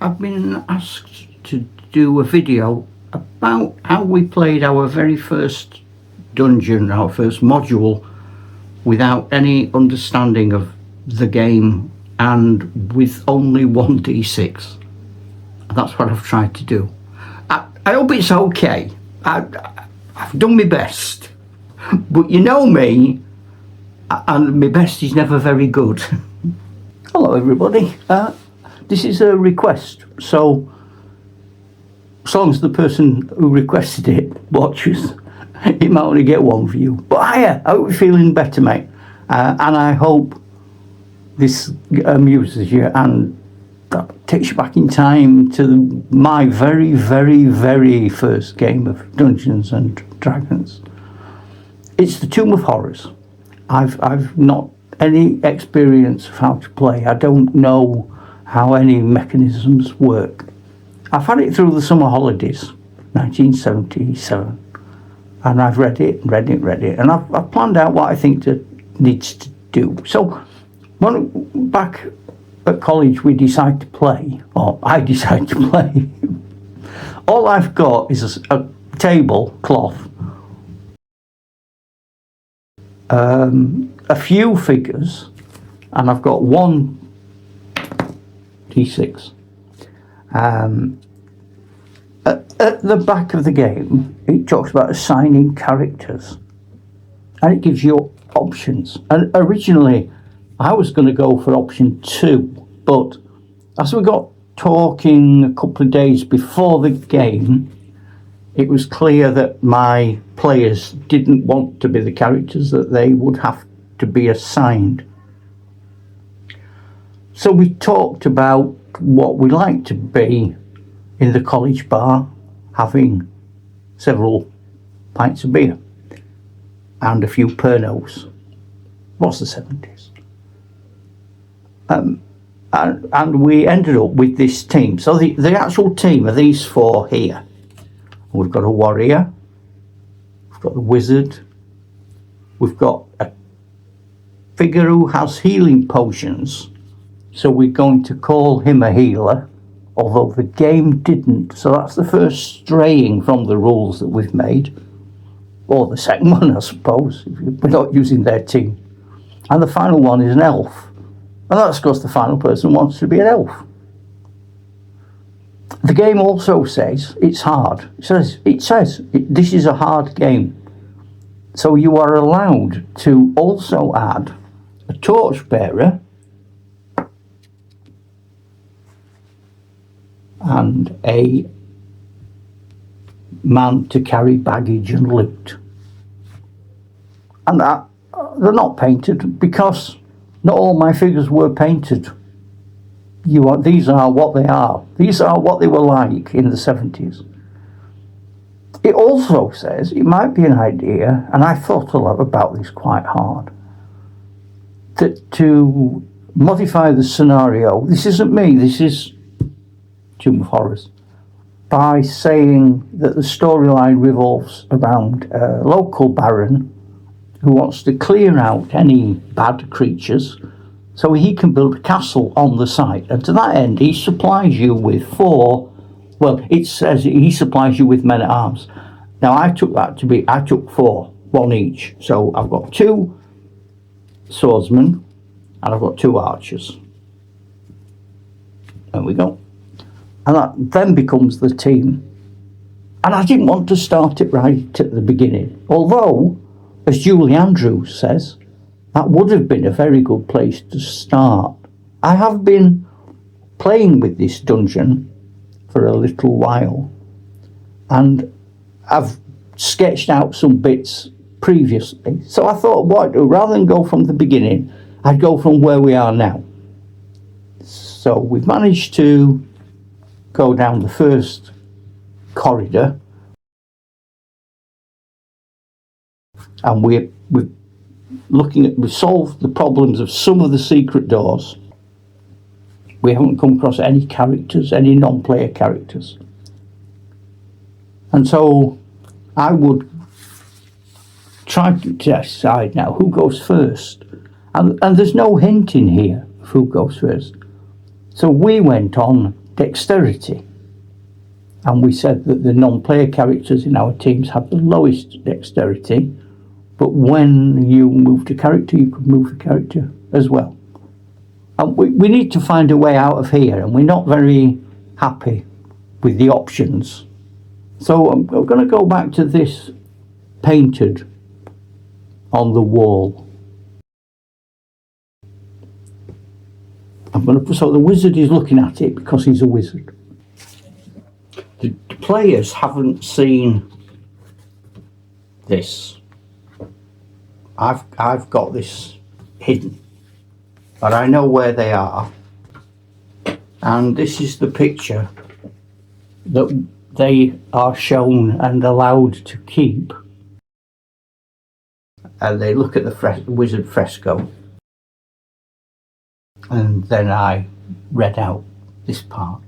I've been asked to do a video about how we played our very first dungeon, our first module, without any understanding of the game and with only 1d6. That's what I've tried to do. I hope it's okay. I've done my best. But you know me, and my best is never very good. Hello everybody. This is a request, so as long as the person who requested it watches, it might only get one view. But hiya, I hope you're feeling better, mate. And I hope this amuses you and takes you back in time to my very, very, very first game of Dungeons and Dragons. It's the Tomb of Horrors. I've not any experience of how to play. I don't know how any mechanisms work. I've had it through the summer holidays, 1977, and I've read it, and I've planned out what I think it needs to do. So, when back at college we decide to play, or I decide to play, all I've got is a tablecloth, a few figures, and I've got one D6. At the back of the game, it talks about assigning characters, and it gives you options. And originally, I was going to go for option 2, but as we got talking a couple of days before the game, it was clear that my players didn't want to be the characters, that they would have to be assigned. So we talked about what we like to be in the college bar, having several pints of beer and a few Pernos. What's the 70s? And we ended up with this team. So the actual team are these four here. We've got a warrior, we've got a wizard, we've got a figure who has healing potions, so we're going to call him a healer, although the game didn't. So that's the first straying from the rules that we've made, or the second one, I suppose, if we're not using their team. And the final one is an elf, and that's because the final person wants to be an elf. The game also says it's hard. It says this is a hard game. So you are allowed to also add a torchbearer and a man to carry baggage and loot. And that they're not painted because not all my figures were painted. These are what they are. These are what they were like in the 70s. It also says it might be an idea, and I thought a lot about this quite hard, that to modify the scenario, this isn't me, this is Tomb of Horrors, by saying that the storyline revolves around a local baron who wants to clear out any bad creatures so he can build a castle on the site. And to that end, he supplies you with it says he supplies you with men-at-arms. Now, I took 4, one each. So I've got 2 swordsmen, and I've got 2 archers. There we go. And that then becomes the team. And I didn't want to start it right at the beginning. Although, as Julie Andrews says, that would have been a very good place to start. I have been playing with this dungeon for a little while, and I've sketched out some bits previously. So I thought, rather than go from the beginning, I'd go from where we are now. So we've managed to go down the first corridor, and we've solved the problems of some of the secret doors. We haven't come across any characters, any non-player characters. And so I would try to decide now who goes first. And there's no hint in here of who goes first. So we went on dexterity. And we said that the non-player characters in our teams have the lowest dexterity, but when you moved a character, you could move the character as well. And we need to find a way out of here, and we're not very happy with the options. So I'm going to go back to this painted on the wall. So the wizard is looking at it because he's a wizard. The players haven't seen this. I've got this hidden, but I know where they are, and this is the picture that they are shown and allowed to keep. And they look at the wizard fresco, and then I read out this part.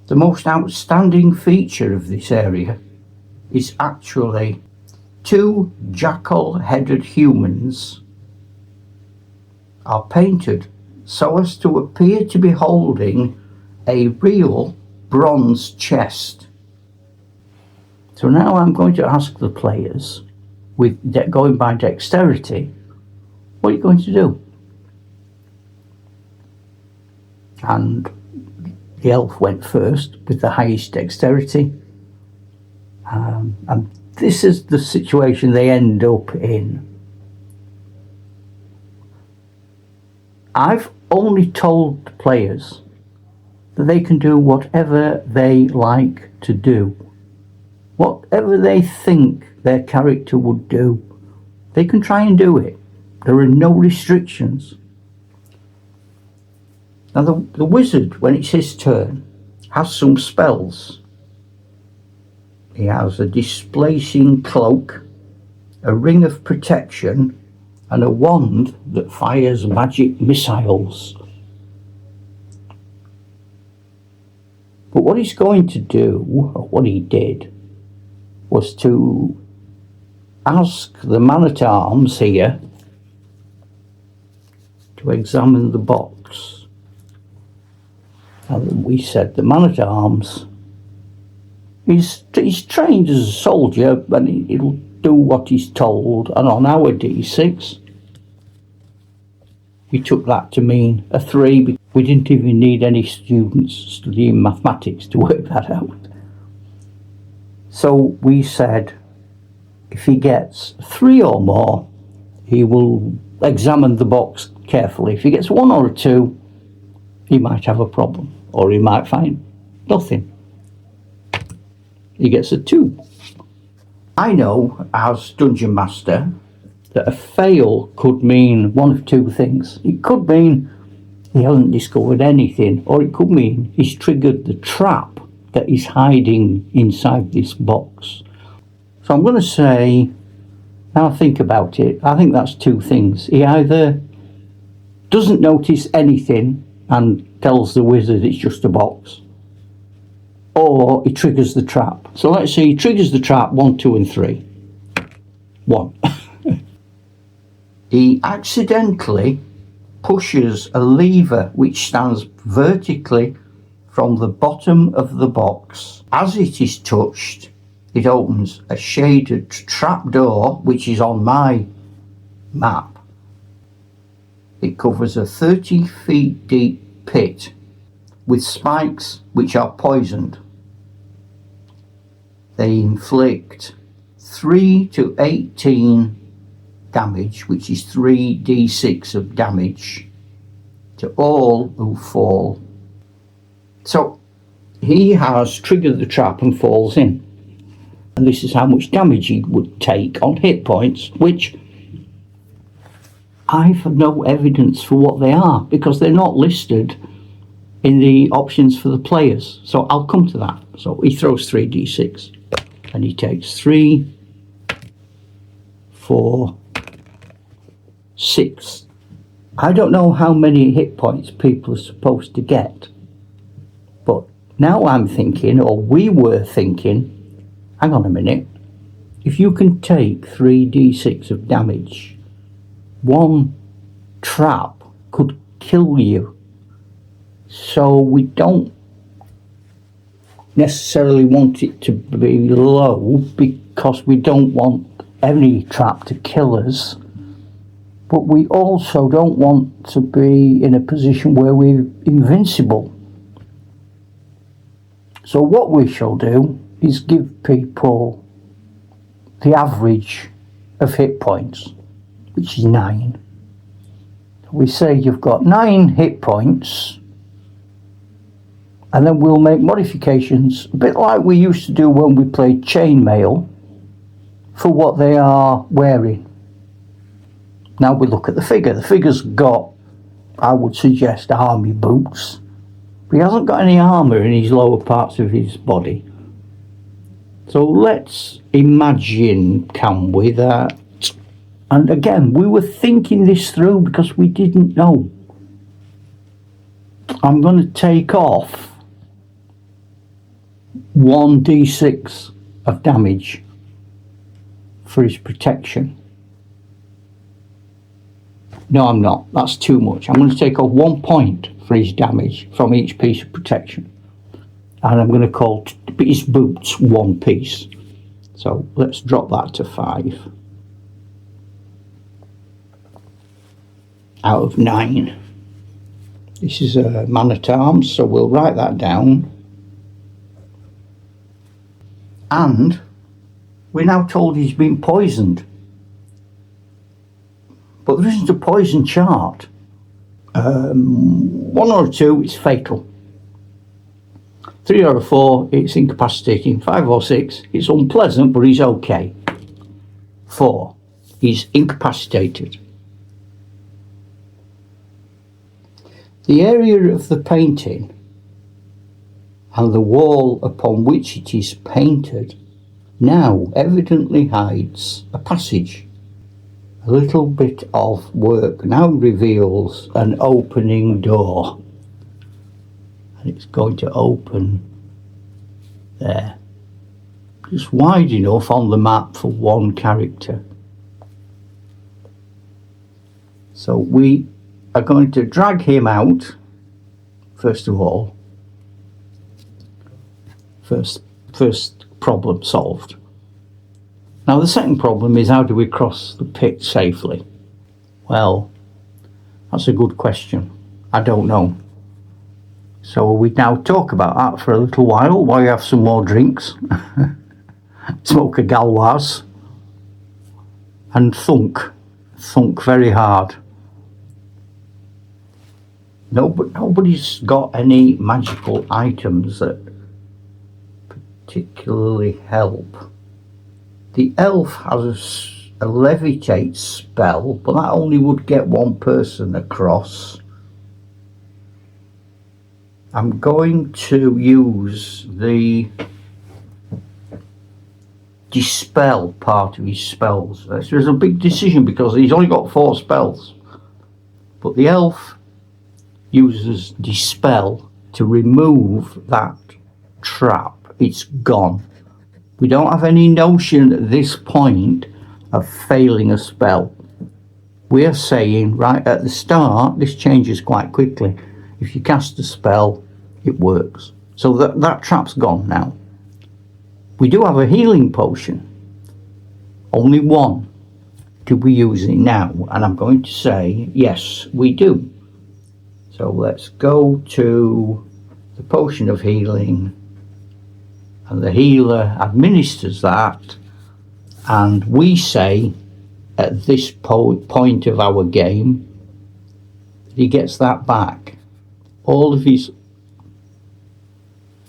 The most outstanding feature of this area is actually two jackal-headed humans are painted so as to appear to be holding a real bronze chest. So now I'm going to ask the players, with going by dexterity, what are you going to do? And the elf went first with the highest dexterity, and this is the situation they end up in. I've only told the players that they can do whatever they like to do. Whatever they think their character would do, they can try and do it. There are no restrictions. Now the wizard, when it's his turn, has some spells. He has a displacing cloak, a ring of protection, and a wand that fires magic missiles. But what he's going to do, or what he did, was to ask the man-at-arms here to examine the box. And we said the man-at-arms, he's trained as a soldier, and he'll do what he's told. And on our D6, we took that to mean a 3. We didn't even need any students studying mathematics to work that out. So we said if he gets 3 or more, he will examine the box carefully. If he gets 1 or a 2, he might have a problem, or he might find nothing. He gets a 2. I know, as Dungeon Master, that a fail could mean one of two things. It could mean he hasn't discovered anything, or it could mean he's triggered the trap that is hiding inside this box. So I'm going to say, now I think about it, I think that's two things. He either doesn't notice anything and tells the wizard it's just a box, or he triggers the trap. So let's say he triggers the trap 1, 2 and 3. 1. He accidentally pushes a lever which stands vertically from the bottom of the box. As it is touched, it opens a shaded trapdoor which is on my map. It covers a 30 feet deep pit with spikes which are poisoned. They inflict 3 to 18 damage, which is 3d6 of damage, to all who fall. So he has triggered the trap and falls in. And this is how much damage he would take on hit points, which I've no evidence for what they are, because they're not listed in the options for the players. So I'll come to that. So he throws 3d6 and he takes 3, 4, 6. I don't know how many hit points people are supposed to get, but now I'm thinking, or we were thinking, hang on a minute, if you can take 3d6 of damage, one trap could kill you. So we don't necessarily want it to be low because we don't want any trap to kill us, but we also don't want to be in a position where we're invincible. So what we shall do is give people the average of hit points, which is 9. We say you've got 9 hit points, and then we'll make modifications, a bit like we used to do when we played chainmail, for what they are wearing. Now we look at the figure. The figure's got, I would suggest, army boots. But he hasn't got any armour in his lower parts of his body. So let's imagine, can we, that... And again, we were thinking this through because we didn't know. I'm going to take off 1d6 of damage for his protection. No, I'm not. That's too much. I'm going to take off 1 point for his damage from each piece of protection. And I'm going to call his boots 1 piece. So let's drop that to 5. Out of 9. This is a man-at-arms, so we'll write that down. And we're now told he's been poisoned. But there isn't a poison chart. 1 or 2, it's fatal. 3 or 4, it's incapacitating. 5 or 6, it's unpleasant, but he's okay. 4, he's incapacitated. The area of the painting and the wall upon which it is painted now evidently hides a passage. A little bit of work now reveals an opening door, and it's going to open there, just wide enough on the map for 1 character. So we are going to drag him out first of all. First problem solved. Now the second problem is, how do we cross the pit safely? Well, that's a good question. I don't know. So we now talk about that for a little while we have some more drinks, smoke a Gauloise, and thunk very hard. Nobody's got any magical items that particularly help. The elf has a levitate spell, but that only would get 1 person across. I'm going to use the dispel part of his spells. This is a big decision because he's only got 4 spells. But the elf uses dispel to remove that trap. It's gone. We don't have any notion at this point of failing a spell. We're saying right at the start, this changes quite quickly. If you cast a spell, it works. So that trap's gone now. We do have a healing potion. Only 1. Do we use it now? And I'm going to say, yes, we do. So let's go to the potion of healing. And the healer administers that, and we say at this point of our game that he gets that back. All of his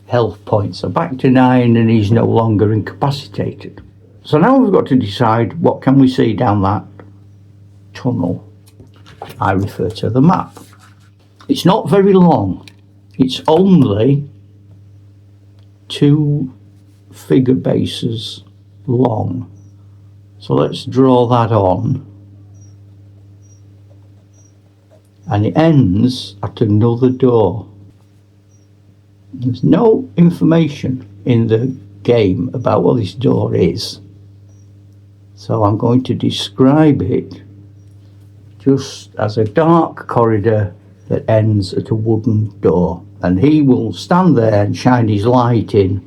health points are back to 9 and he's no longer incapacitated. So now we've got to decide, what can we see down that tunnel? I refer to the map. It's not very long. It's only 2 figure bases long. So let's draw that on. And it ends at another door. There's no information in the game about what this door is. So I'm going to describe it just as a dark corridor that ends at a wooden door. and he will stand there and shine his light in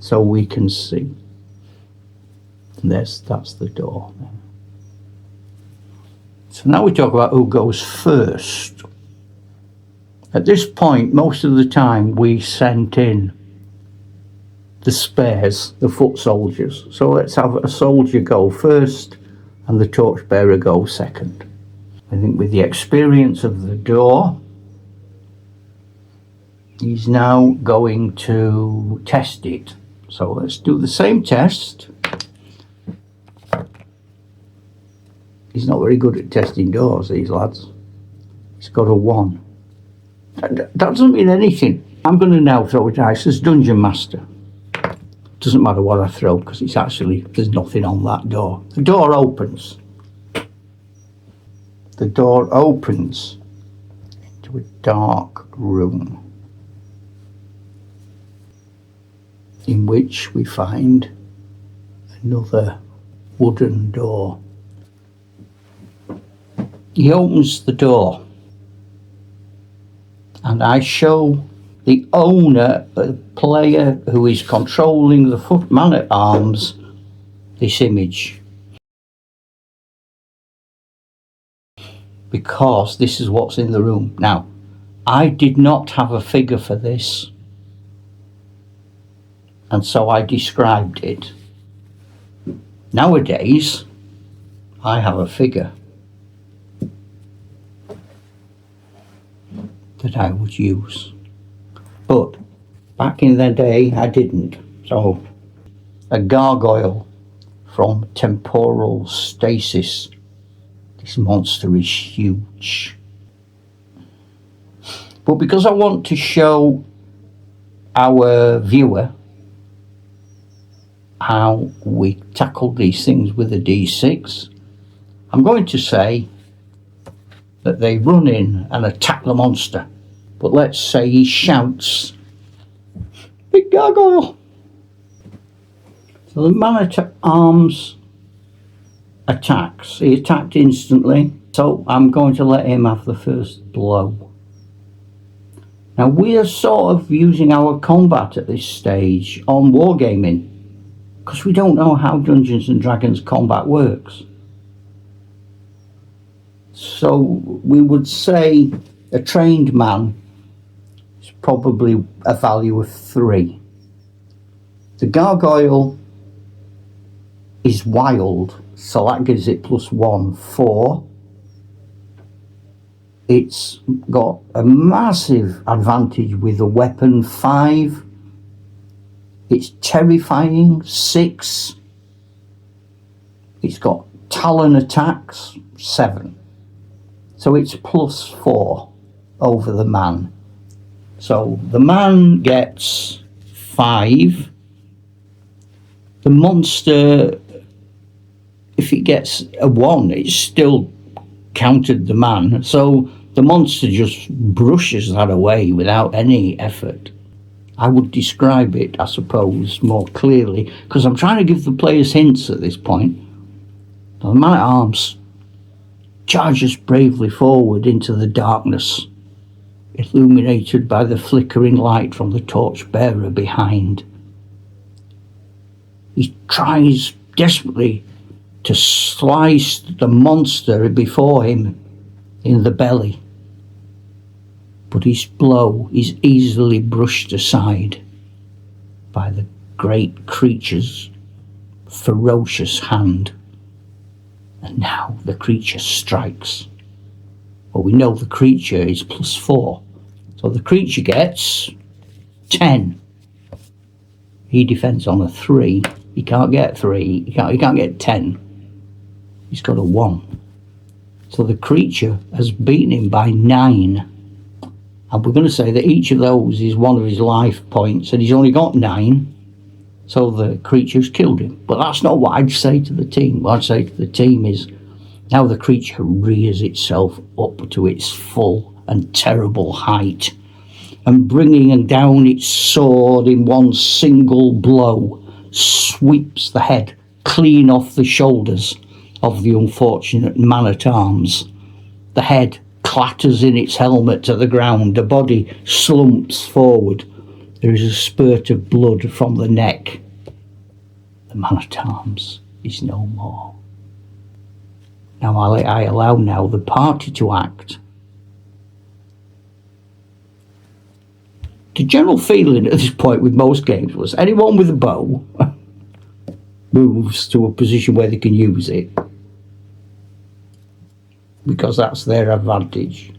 so we can see. And that's the door. So now we talk about who goes first. At this point, most of the time we sent in the spares, the foot soldiers. So let's have a soldier go first and the torchbearer go second. I think with the experience of the door, he's now going to test it. So let's do the same test. He's not very good at testing doors, these lads. He's got a 1. That doesn't mean anything. I'm going to now throw a dice as Dungeon Master. Doesn't matter what I throw, because it's actually, there's nothing on that door. The door opens. The door opens into a dark room, in which we find another wooden door. He opens the door, and I show the owner, the player who is controlling the foot man-at-arms, this image. Because this is what's in the room. Now, I did not have a figure for this, and so I described it. Nowadays, I have a figure that I would use. But back in the day, I didn't. So, a gargoyle from Temporal Stasis. This monster is huge. But because I want to show our viewer how we tackle these things with a D6, I'm going to say that they run in and attack the monster. But let's say he shouts, "Big gargoyle!" So the man-at-arms attacks. He attacked instantly, so I'm going to let him have the first blow. Now we are sort of using our combat at this stage on wargaming, because we don't know how Dungeons and Dragons combat works. So we would say a trained man is probably a value of 3. The gargoyle is wild, so that gives it +1, 4. It's got a massive advantage with a weapon, 5. It's terrifying, 6. It's got talon attacks, 7. So it's +4 over the man. So the man gets 5. The monster, if it gets a 1, it's still counted the man. So the monster just brushes that away without any effort. I would describe it, I suppose, more clearly, because I'm trying to give the players hints at this point. The man-at-arms charges bravely forward into the darkness, illuminated by the flickering light from the torch-bearer behind. He tries desperately to slice the monster before him in the belly, but his blow is easily brushed aside by the great creature's ferocious hand. And now the creature strikes. Well, we know the creature is +4, so the creature gets 10. He defends on a 3. He can't get 3. He can't get 10. He's got a 1. So the creature has beaten him by 9. And we're going to say that each of those is one of his life points, and he's only got 9. So the creature's killed him. But that's not what I'd say to the team. What I'd say to the team is, now the creature rears itself up to its full and terrible height, and bringing down its sword in one single blow, sweeps the head clean off the shoulders of the unfortunate man-at-arms. The head clatters in its helmet to the ground. The body slumps forward. There is a spurt of blood from the neck. The man-at-arms is no more. Now I allow now the party to act. The general feeling at this point with most games was anyone with a bow moves to a position where they can use it, because that's their advantage.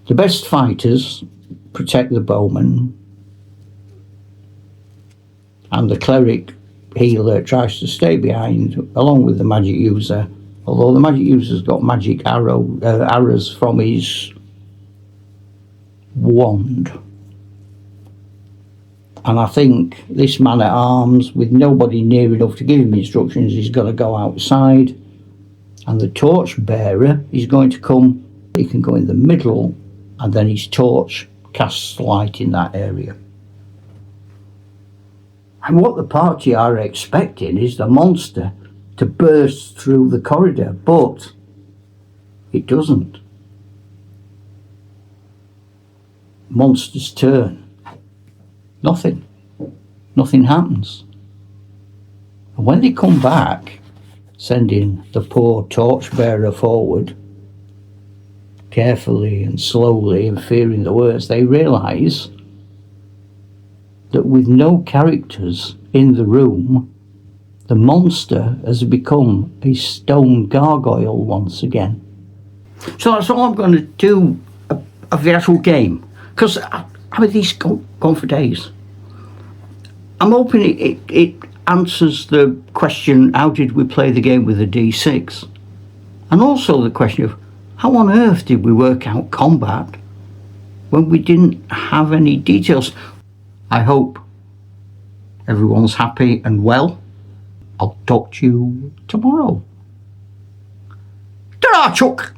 The best fighters protect the bowman, and the cleric healer tries to stay behind along with the magic user, although the magic user's got magic arrows from his wand. And I think this man at arms, with nobody near enough to give him instructions, is going to go outside, and the torch bearer is going to come. He can go in the middle, and then his torch casts light in that area. And what the party are expecting is the monster to burst through the corridor, but it doesn't. Monster's turn. Nothing happens. And when they come back, sending the poor torchbearer forward, carefully and slowly and fearing the worst, they realise that with no characters in the room, the monster has become a stone gargoyle once again. So that's all I'm going to do of the actual game, because I mean, these go on for days. I'm hoping it answers the question, how did we play the game with a D6? And also the question of, how on earth did we work out combat when we didn't have any details? I hope everyone's happy and well. I'll talk to you tomorrow. Ta-ra, Chuck!